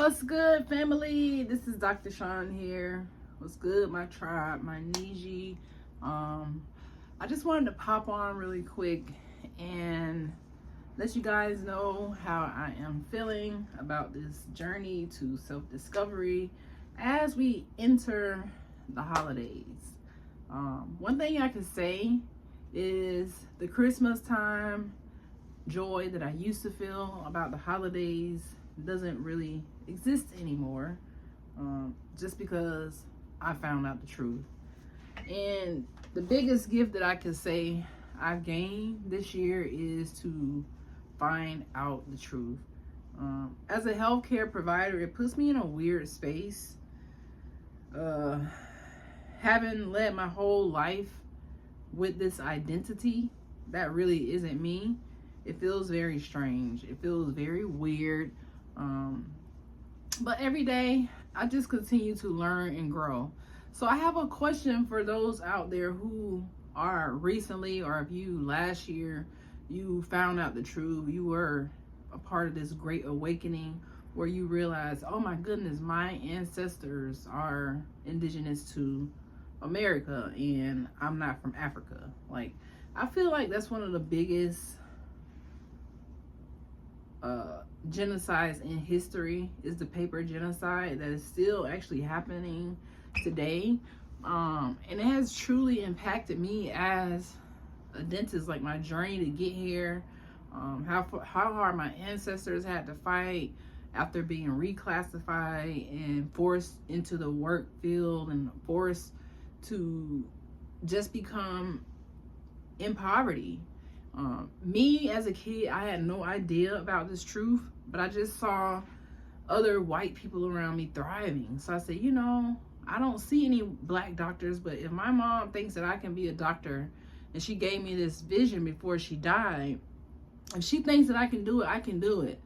What's good, family? This is Dr. Sean here. What's good, my tribe, my Niji? I just wanted to pop on really quick and let you guys know how I am feeling about this journey to self-discovery as we enter the holidays. One thing I can say is the Christmas time joy that I used to feel about the holidays doesn't really exist anymore, just because I found out the truth. And the biggest gift that I can say I've gained this year is to find out the truth. As a healthcare provider, it puts me in a weird space. Having led my whole life with this identity that really isn't me, it feels very strange. It feels very weird. But every day I just continue to learn and grow. So I have a question for those out there who are recently, or if you last year, you found out the truth, you were a part of this great awakening where you realize, oh my goodness, my ancestors are indigenous to America and I'm not from Africa. Like, I feel like that's one of the biggest genocides in history, is the paper genocide that is still actually happening today. And it has truly impacted me as a dentist, like my journey to get here, how hard my ancestors had to fight after being reclassified and forced into the work field and forced to just become in poverty. Me as a kid, I had no idea about this truth, but I just saw other white people around me thriving. So I said, you know, I don't see any black doctors, but if my mom thinks that I can be a doctor, and she gave me this vision before she died, if she thinks that I can do it, I can do it.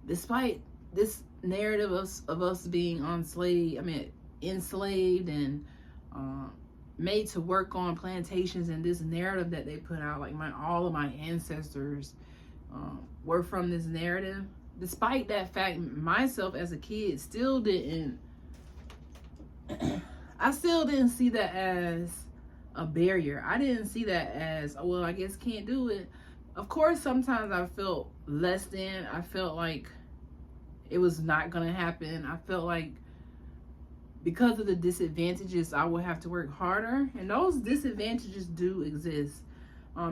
Despite this narrative of us being enslaved and made to work on plantations, and this narrative that they put out, like all of my ancestors were from this narrative. Despite that fact, myself as a kid still didn't I still didn't see that as a barrier. I didn't see that as, oh, well, I guess can't do it. Of course, sometimes I felt less than. I felt like it was not gonna happen. I felt like because of the disadvantages, I would have to work harder, and those disadvantages do exist.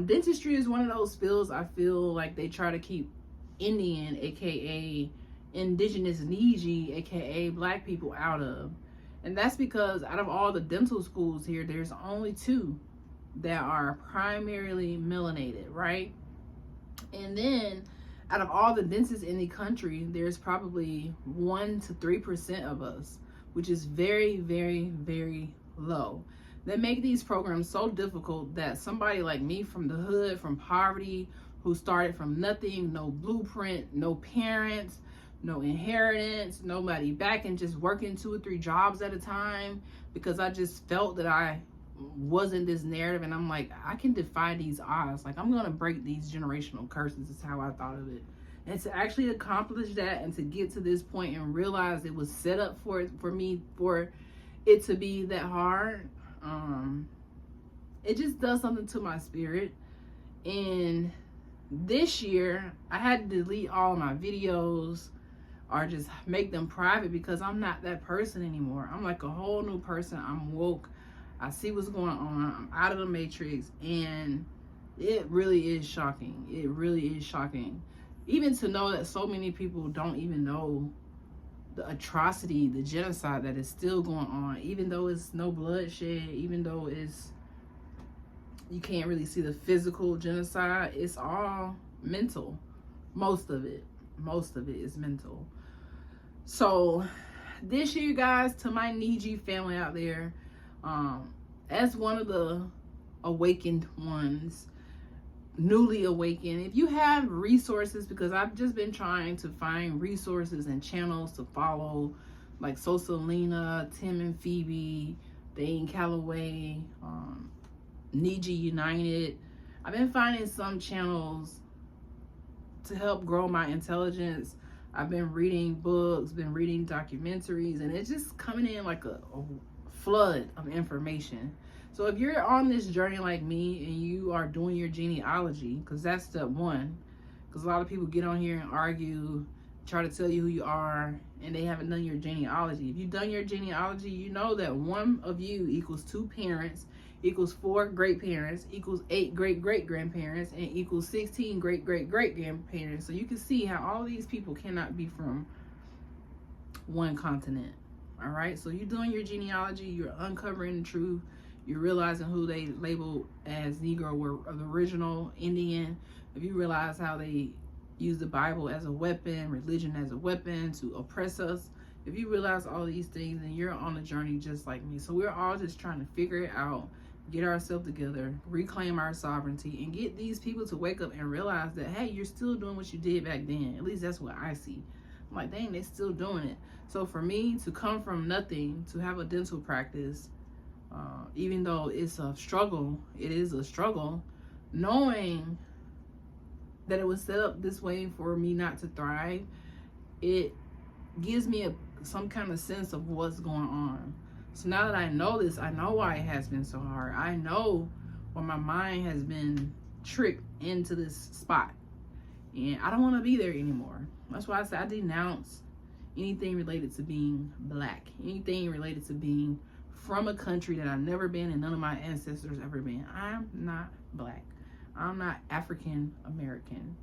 Dentistry is one of those fields I feel like they try to keep Indian, aka indigenous Niji, aka black people, out of. And that's because out of all the dental schools here, there's only 2 that are primarily melanated, right? And then out of all the dentists in the country, there's probably 1 to 3% of us, which is very, very, very low. They make these programs so difficult that somebody like me from the hood, from poverty, who started from nothing, no blueprint, no parents, no inheritance, nobody back, and just working 2 or 3 jobs at a time, because I just felt that I wasn't this narrative, and I'm like, I can defy these odds. Like, I'm gonna break these generational curses, is how I thought of it. And to actually accomplish that and to get to this point and realize it was set up for it to be that hard, it just does something to my spirit. And this year, I had to delete all my videos or just make them private, because I'm not that person anymore. I'm like a whole new person. I'm woke. I see what's going on. I'm out of the matrix, and it really is shocking. It really is shocking. Even to know that so many people don't even know the atrocity, the genocide that is still going on, even though it's no bloodshed, even though you can't really see the physical genocide, it's all mental. Most of it is mental. So this year, guys, to my Niji family out there, as one of the awakened ones, newly awakened, if you have resources, because I've just been trying to find resources and channels to follow, like Sosalina, Tim and Phoebe, Dane Calloway, Niji United. I've been finding some channels to help grow my intelligence. I've been reading books, been reading documentaries, and it's just coming in like a flood of information. So if you're on this journey like me and you are doing your genealogy, because that's step one, because a lot of people get on here and argue, try to tell you who you are, and they haven't done your genealogy. If you've done your genealogy, you know that one of you equals 2 parents, equals 4 great parents, equals 8 great great grandparents, and equals 16 great great great grandparents. So you can see how all these people cannot be from one continent. All right, so you're doing your genealogy, you're uncovering the truth, you're realizing who they labeled as Negro were the original Indian. If you realize how they use the Bible as a weapon, religion as a weapon to oppress us, if you realize all these things, then you're on a journey just like me. So we're all just trying to figure it out, get ourselves together, reclaim our sovereignty, and get these people to wake up and realize that, hey, you're still doing what you did back then. At least that's what I see. I'm like, dang, they're still doing it. So for me to come from nothing to have a dental practice, even though it's a struggle, it is a struggle, knowing that it was set up this way for me not to thrive, it gives me some kind of sense of what's going on. So now that I know this, I know why it has been so hard. I know why my mind has been tricked into this spot. And I don't want to be there anymore. That's why I said I denounce anything related to being black, anything related to being from a country that I've never been and none of my ancestors ever been. I'm not black. I'm not African American.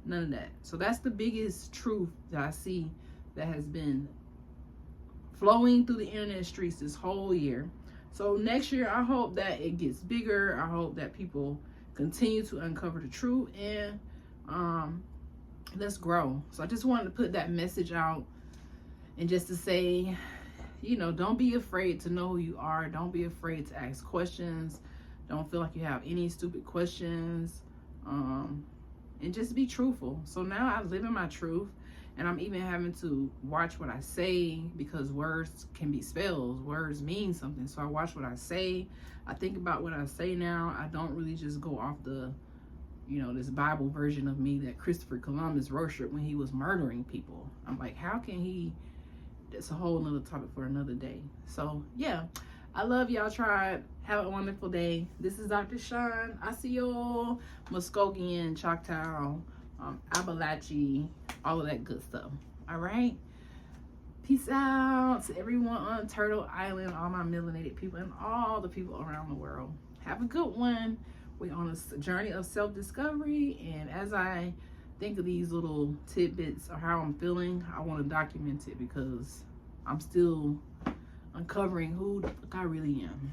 None of that. So that's the biggest truth that I see that has been flowing through the internet streets this whole year. So next year, I hope that it gets bigger. I hope that people continue to uncover the truth and let's grow. So I just wanted to put that message out and just to say, you know, don't be afraid to know who you are. Don't be afraid to ask questions. Don't feel like you have any stupid questions. And just be truthful. So now I live in my truth, and I'm even having to watch what I say because words can be spells. Words mean something. So I watch what I say. I think about what I say now. I don't really just go off the, you know, this Bible version of me that Christopher Columbus worshiped when he was murdering people. I'm like, how can he? That's a whole nother topic for another day. So yeah, I love y'all, tribe. Have a wonderful day. This is Dr. Sean. I see y'all. Muskogean, Choctaw, Appalachia, all of that good stuff. All right. Peace out to everyone on Turtle Island, all my melanated people, and all the people around the world. Have a good one. We're on a journey of self-discovery, and as I think of these little tidbits or how I'm feeling, I want to document it because I'm still uncovering who the fuck I really am.